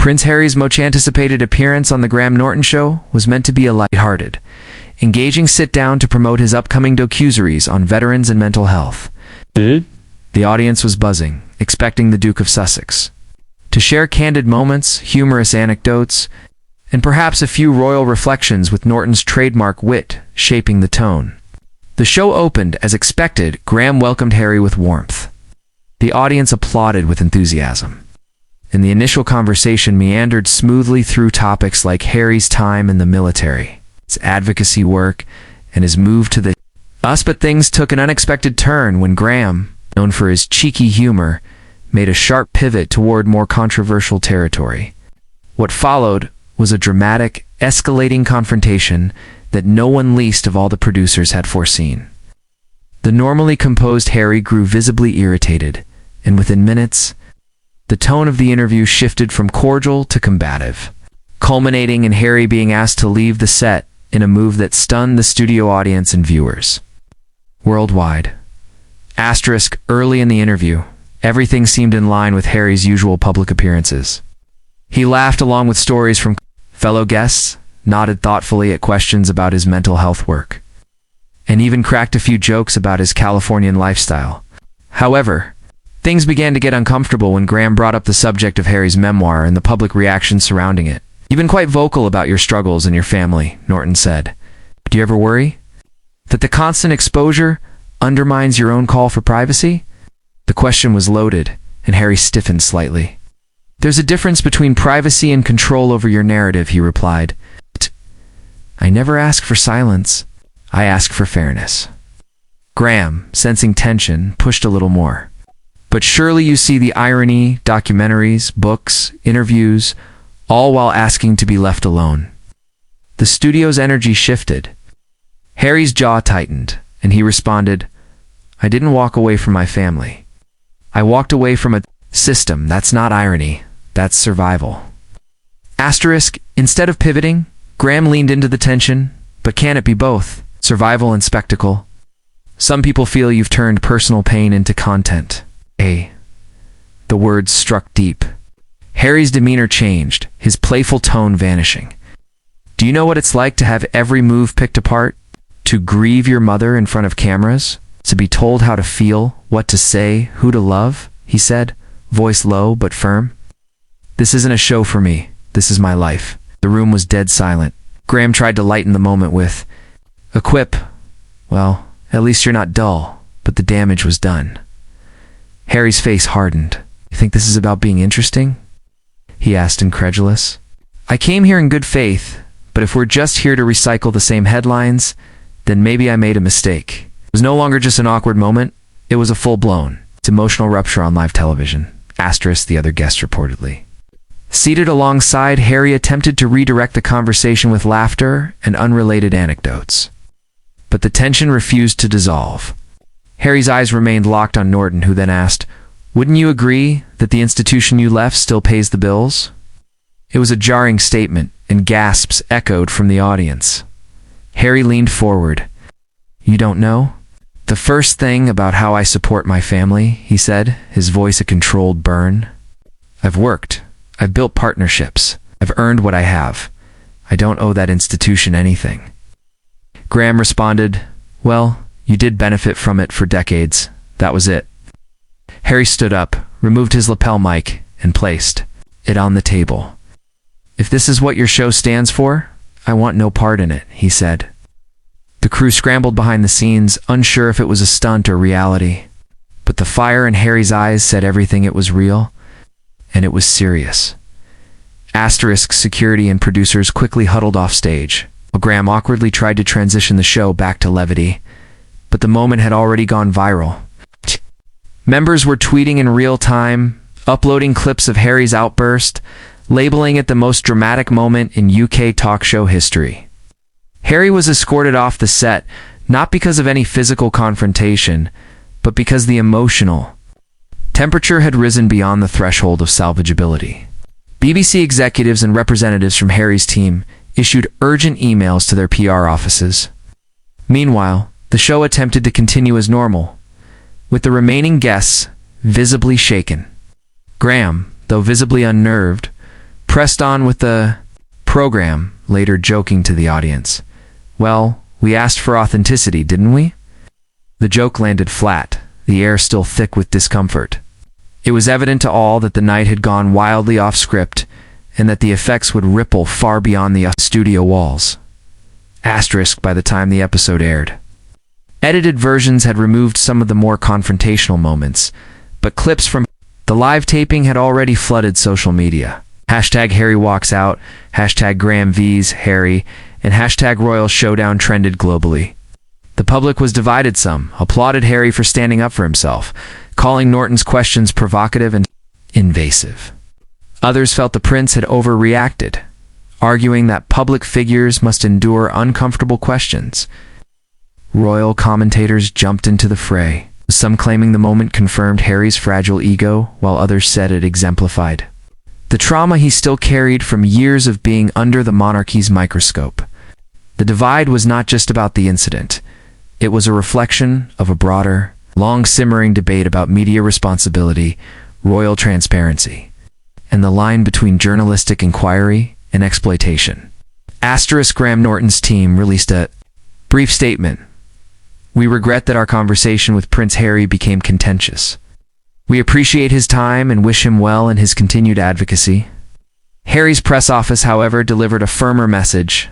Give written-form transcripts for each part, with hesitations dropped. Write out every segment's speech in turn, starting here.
Prince Harry's much anticipated appearance on the Graham Norton show was meant to be a lighthearted, engaging sit-down to promote his upcoming docuseries on veterans and mental health. The audience was buzzing, expecting the Duke of Sussex to share candid moments, humorous anecdotes, and perhaps a few royal reflections, with Norton's trademark wit shaping the tone. The show opened as expected. Graham welcomed Harry with warmth. The audience applauded with enthusiasm, and the initial conversation meandered smoothly through topics like Harry's time in the military, his advocacy work, and his move to the US. But things took an unexpected turn when Graham, known for his cheeky humor, made a sharp pivot toward more controversial territory. What followed was a dramatic, escalating confrontation that no one, least of all the producers, had foreseen. The normally composed Harry grew visibly irritated, and within minutes, the tone of the interview shifted from cordial to combative, culminating in Harry being asked to leave the set in a move that stunned the studio audience and viewers worldwide. Early in the interview, everything seemed in line with Harry's usual public appearances. He laughed along with stories from fellow guests, nodded thoughtfully at questions about his mental health work, and even cracked a few jokes about his Californian lifestyle. However, things began to get uncomfortable when Graham brought up the subject of Harry's memoir and the public reaction surrounding it. "You've been quite vocal about your struggles and your family," Norton said. "Do you ever worry that the constant exposure undermines your own call for privacy?" The question was loaded, and Harry stiffened slightly. "There's a difference between privacy and control over your narrative," he replied. "I never ask for silence. I ask for fairness." Graham, sensing tension, pushed a little more. "But surely you see the irony, documentaries, books, interviews, all while asking to be left alone." The studio's energy shifted. Harry's jaw tightened, and he responded, "I didn't walk away from my family. I walked away from a system. That's not irony. That's survival." Instead of pivoting, Graham leaned into the tension. "But can it be both? Survival and spectacle? Some people feel you've turned personal pain into content." The words struck deep. Harry's demeanor changed, his playful tone vanishing. "Do you know what it's like to have every move picked apart? To grieve your mother in front of cameras? To be told how to feel, what to say, who to love?" he said, voice low but firm. "This isn't a show for me. This is my life." The room was dead silent. Graham tried to lighten the moment with a quip. "Well, at least you're not dull," but the damage was done. Harry's face hardened. "You think this is about being interesting?" he asked, incredulous. "I came here in good faith, but if we're just here to recycle the same headlines, then maybe I made a mistake." It was no longer just an awkward moment. It was a full-blown, emotional rupture on live television. The other guest reportedly. Seated alongside, Harry attempted to redirect the conversation with laughter and unrelated anecdotes. But the tension refused to dissolve. Harry's eyes remained locked on Norton, who then asked, "Wouldn't you agree that the institution you left still pays the bills?" It was a jarring statement, and gasps echoed from the audience. Harry leaned forward. "You don't know? The first thing about how I support my family," he said, his voice a controlled burn. "I've worked. I've built partnerships. I've earned what I have. I don't owe that institution anything." Graham responded, "Well, you did benefit from it for decades. That was it." Harry stood up, removed his lapel mic, and placed it on the table. "If this is what your show stands for, I want no part in it," he said. The crew scrambled behind the scenes, unsure if it was a stunt or reality. But the fire in Harry's eyes said everything. It was real, and it was serious. Security and producers quickly huddled off stage, while Graham awkwardly tried to transition the show back to levity. But the moment had already gone viral. Members were tweeting in real time, uploading clips of Harry's outburst, labeling it the most dramatic moment in UK talk show history. Harry was escorted off the set, not because of any physical confrontation, but because the emotional temperature had risen beyond the threshold of salvageability. BBC executives and representatives from Harry's team issued urgent emails to their PR offices. Meanwhile, the show attempted to continue as normal, with the remaining guests visibly shaken. Graham, though visibly unnerved, pressed on with the program, later joking to the audience, "Well, we asked for authenticity, didn't we?" The joke landed flat, the air still thick with discomfort. It was evident to all that the night had gone wildly off script, and that the effects would ripple far beyond the studio walls. Asterisk by the time the episode aired. Edited versions had removed some of the more confrontational moments, but clips from the live taping had already flooded social media. Hashtag Harry walks out, hashtag Graham vs. Harry, and hashtag Royal Showdown trended globally. The public was divided. Some applauded Harry for standing up for himself, calling Norton's questions provocative and invasive. Others felt the prince had overreacted, arguing that public figures must endure uncomfortable questions. Royal commentators jumped into the fray, some claiming the moment confirmed Harry's fragile ego, while others said it exemplified the trauma he still carried from years of being under the monarchy's microscope. The divide was not just about the incident. It was a reflection of a broader, long-simmering debate about media responsibility, royal transparency, and the line between journalistic inquiry and exploitation. Graham Norton's team released a brief statement. "We regret that our conversation with Prince Harry became contentious. We appreciate his time and wish him well in his continued advocacy." Harry's press office, however, delivered a firmer message.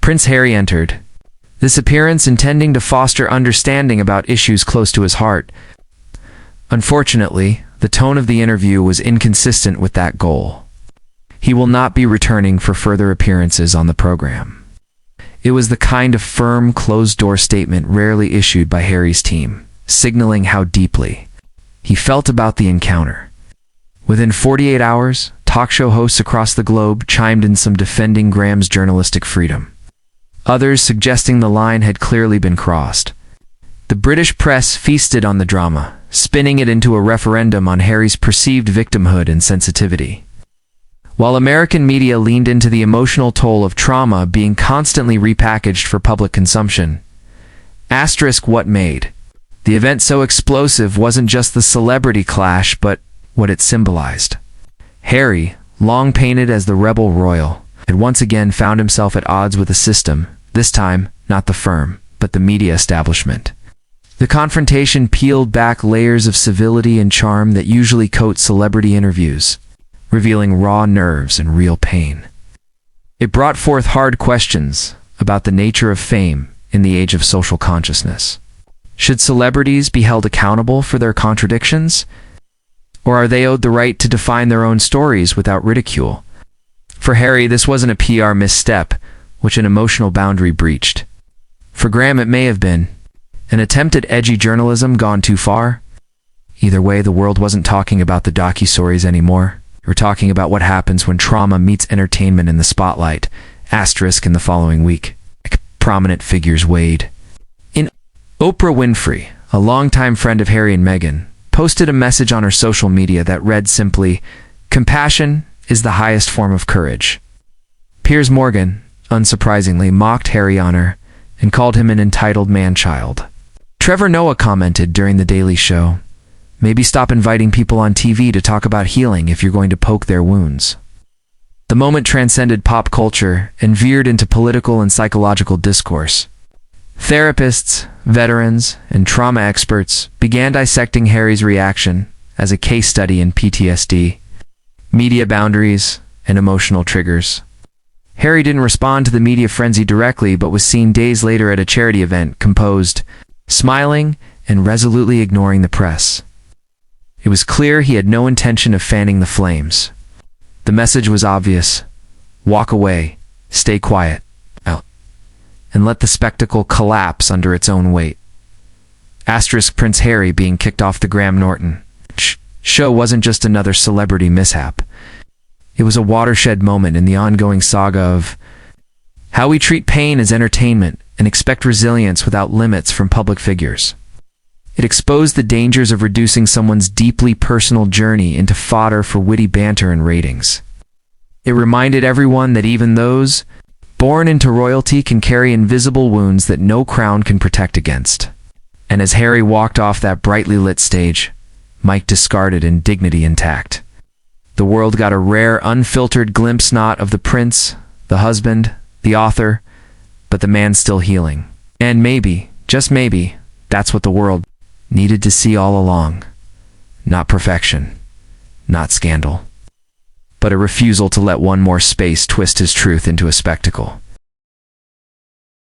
Prince Harry entered this appearance intending to foster understanding about issues close to his heart. Unfortunately, the tone of the interview was inconsistent with that goal. He will not be returning for further appearances on the program. It was the kind of firm, closed-door statement rarely issued by Harry's team, signaling how deeply he felt about the encounter. Within 48 hours, talk show hosts across the globe chimed in, some defending Graham's journalistic freedom, others suggesting the line had clearly been crossed. The British press feasted on the drama, spinning it into a referendum on Harry's perceived victimhood and sensitivity, while American media leaned into the emotional toll of trauma being constantly repackaged for public consumption. What made the event so explosive wasn't just the celebrity clash, but what it symbolized. Harry, long painted as the rebel royal, had once again found himself at odds with the system, this time not the firm, but the media establishment. The confrontation peeled back layers of civility and charm that usually coat celebrity interviews, revealing raw nerves and real pain. It brought forth hard questions about the nature of fame in the age of social consciousness. Should celebrities be held accountable for their contradictions? Or are they owed the right to define their own stories without ridicule? For Harry, this wasn't a PR misstep, which an emotional boundary breached. For Graham, it may have been an attempt at edgy journalism gone too far. Either way, the world wasn't talking about the docustories anymore. We're talking about what happens when trauma meets entertainment in the spotlight. In the following week, prominent figures weighed in. Oprah Winfrey, a longtime friend of Harry and Meghan, posted a message on her social media that read simply, "Compassion is the highest form of courage." Piers Morgan, unsurprisingly, mocked Harry on her and called him an entitled man-child. Trevor Noah commented during The Daily Show, "Maybe stop inviting people on TV to talk about healing if you're going to poke their wounds." The moment transcended pop culture and veered into political and psychological discourse. Therapists, veterans, and trauma experts began dissecting Harry's reaction as a case study in PTSD, media boundaries, and emotional triggers. Harry didn't respond to the media frenzy directly, but was seen days later at a charity event, composed, smiling, and resolutely ignoring the press. It was clear he had no intention of fanning the flames. The message was obvious: walk away, stay quiet, and let the spectacle collapse under its own weight. Prince Harry being kicked off the Graham Norton show wasn't just another celebrity mishap. It was a watershed moment in the ongoing saga of how we treat pain as entertainment and expect resilience without limits from public figures. It exposed the dangers of reducing someone's deeply personal journey into fodder for witty banter and ratings. It reminded everyone that even those born into royalty can carry invisible wounds that no crown can protect against. And as Harry walked off that brightly lit stage, mic discarded and dignity intact, The world got a rare, unfiltered glimpse not of the prince, the husband, the author, but the man still healing. And maybe, just maybe, that's what the world needed to see all along. Not perfection, not scandal, but a refusal to let one more space twist his truth into a spectacle.